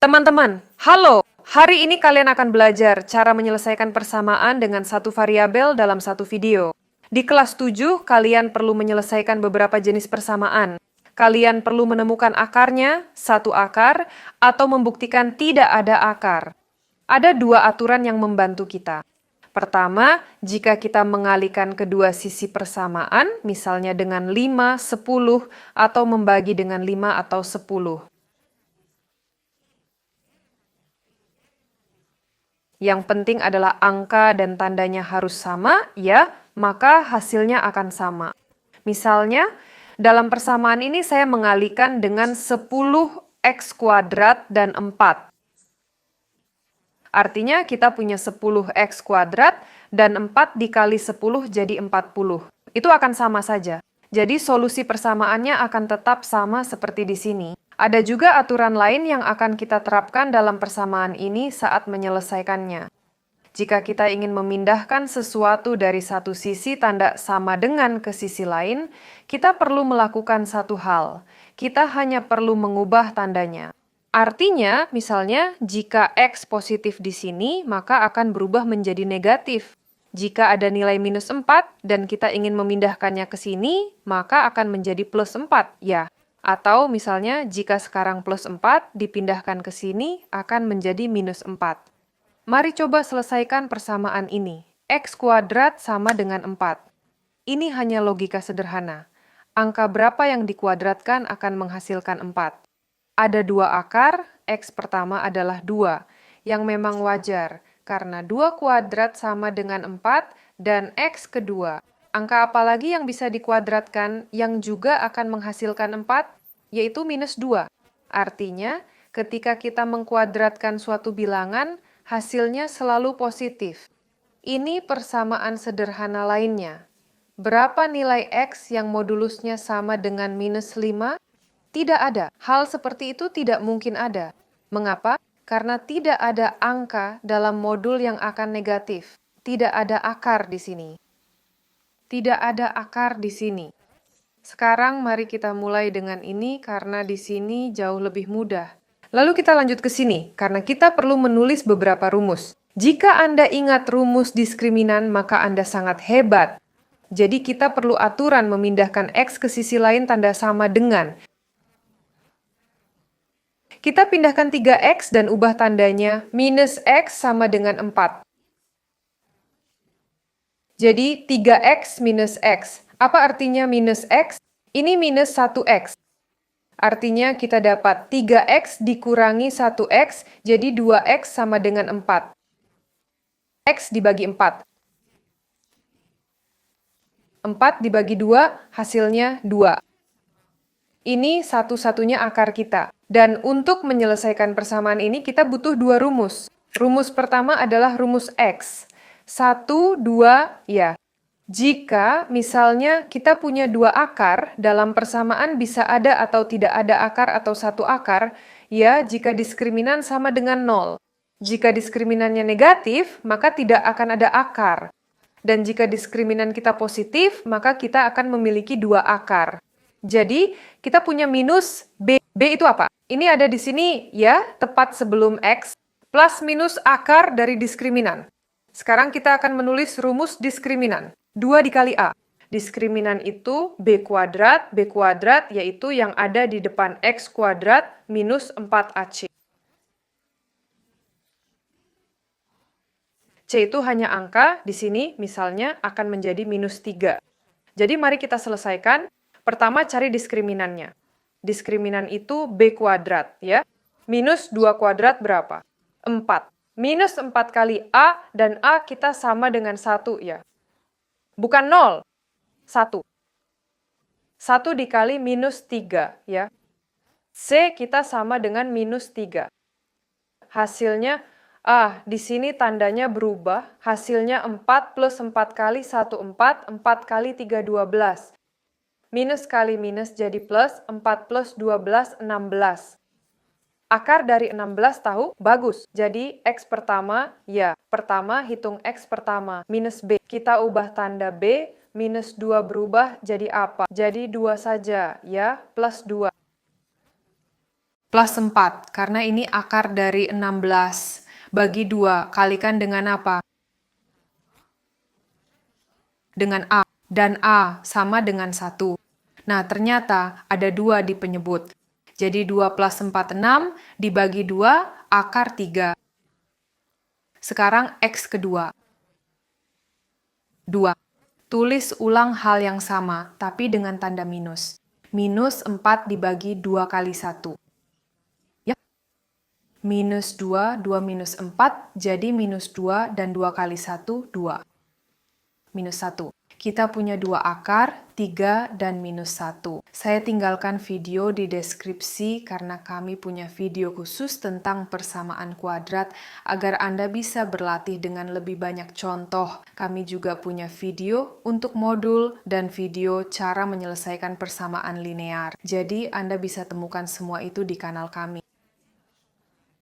Teman-teman, halo! Hari ini kalian akan belajar cara menyelesaikan persamaan dengan satu variabel dalam satu video. Di kelas 7, kalian perlu menyelesaikan beberapa jenis persamaan. Kalian perlu menemukan akarnya, satu akar, atau membuktikan tidak ada akar. Ada dua aturan yang membantu kita. Pertama, jika kita mengalihkan kedua sisi persamaan, misalnya dengan 5, 10, atau membagi dengan 5 atau 10. Yang penting adalah angka dan tandanya harus sama, ya, maka hasilnya akan sama. Misalnya, dalam persamaan ini saya mengalihkan dengan 10x kuadrat dan 4. Artinya kita punya 10x kuadrat dan 4 dikali 10 jadi 40. Itu akan sama saja. Jadi solusi persamaannya akan tetap sama seperti di sini. Ada juga aturan lain yang akan kita terapkan dalam persamaan ini saat menyelesaikannya. Jika kita ingin memindahkan sesuatu dari satu sisi tanda sama dengan ke sisi lain, kita perlu melakukan satu hal. Kita hanya perlu mengubah tandanya. Artinya, misalnya, jika X positif di sini, maka akan berubah menjadi negatif. Jika ada nilai minus 4 dan kita ingin memindahkannya ke sini, maka akan menjadi plus 4, ya. Atau misalnya, jika sekarang plus 4 dipindahkan ke sini, akan menjadi minus 4. Mari coba selesaikan persamaan ini. X kuadrat sama dengan 4. Ini hanya logika sederhana. Angka berapa yang dikuadratkan akan menghasilkan 4. Ada dua akar, X pertama adalah 2, yang memang wajar, karena 2 kuadrat sama dengan 4, dan X kedua. Angka apa lagi yang bisa dikuadratkan yang juga akan menghasilkan 4? Yaitu minus 2. Artinya, ketika kita mengkuadratkan suatu bilangan, hasilnya selalu positif. Ini persamaan sederhana lainnya. Berapa nilai X yang modulusnya sama dengan minus 5? Tidak ada. Hal seperti itu tidak mungkin ada. Mengapa? Karena tidak ada angka dalam modul yang akan negatif. Tidak ada akar di sini. Tidak ada akar di sini. Sekarang mari kita mulai dengan ini karena di sini jauh lebih mudah. Lalu kita lanjut ke sini karena kita perlu menulis beberapa rumus. Jika Anda ingat rumus diskriminan, maka Anda sangat hebat. Jadi kita perlu aturan memindahkan X ke sisi lain tanda sama dengan. Kita pindahkan 3X dan ubah tandanya minus X sama dengan 4. Jadi 3X minus X. Apa artinya minus X? Ini minus 1X. Artinya kita dapat 3X dikurangi 1X, jadi 2X sama dengan 4. X dibagi 4. 4 dibagi 2, hasilnya 2. Ini satu-satunya akar kita. Dan untuk menyelesaikan persamaan ini, kita butuh dua rumus. Rumus pertama adalah rumus X. 1, 2, ya. Jika misalnya kita punya dua akar, dalam persamaan bisa ada atau tidak ada akar atau satu akar, ya jika diskriminan sama dengan 0. Jika diskriminannya negatif, maka tidak akan ada akar. Dan jika diskriminan kita positif, maka kita akan memiliki dua akar. Jadi, kita punya minus B. B itu apa? Ini ada di sini, ya, tepat sebelum X, plus minus akar dari diskriminan. Sekarang kita akan menulis rumus diskriminan. 2 dikali A. Diskriminan itu B kuadrat yaitu yang ada di depan X kuadrat minus 4AC. C itu hanya angka, di sini misalnya akan menjadi minus 3. Jadi mari kita selesaikan. Pertama cari diskriminannya. Diskriminan itu B kuadrat, ya. Minus 2 kuadrat berapa? 4. Minus 4 kali A, dan A kita sama dengan 1, ya. Bukan 0, 1. 1 dikali minus 3, ya. C kita sama dengan minus 3. Hasilnya, di sini tandanya berubah. Hasilnya 4 plus 4 kali 1, 4. 4 kali 3, 12. Minus kali minus jadi plus, 4 plus 12, 16. Akar dari 16 tahu? Bagus. Jadi X pertama, ya. Pertama hitung X pertama. Minus B. Kita ubah tanda B. Minus 2 berubah jadi apa? Jadi 2 saja, ya. Plus 2. plus 4, karena ini akar dari 16. Bagi 2, kalikan dengan apa? Dengan A, dan A sama dengan 1. Nah, ternyata ada 2 di penyebut. Jadi 2 plus 4, 6, dibagi 2, akar 3. Sekarang X kedua. 2. Tulis ulang hal yang sama, tapi dengan tanda minus. Minus 4 dibagi 2 kali 1. Ya. Minus 2, 2 minus 4, jadi minus 2 dan 2 kali 1, 2. Minus 1. Kita punya 2 akar, 3 dan minus 1. Saya tinggalkan video di deskripsi karena kami punya video khusus tentang persamaan kuadrat agar Anda bisa berlatih dengan lebih banyak contoh. Kami juga punya video untuk modul dan video cara menyelesaikan persamaan linear. Jadi Anda bisa temukan semua itu di kanal kami.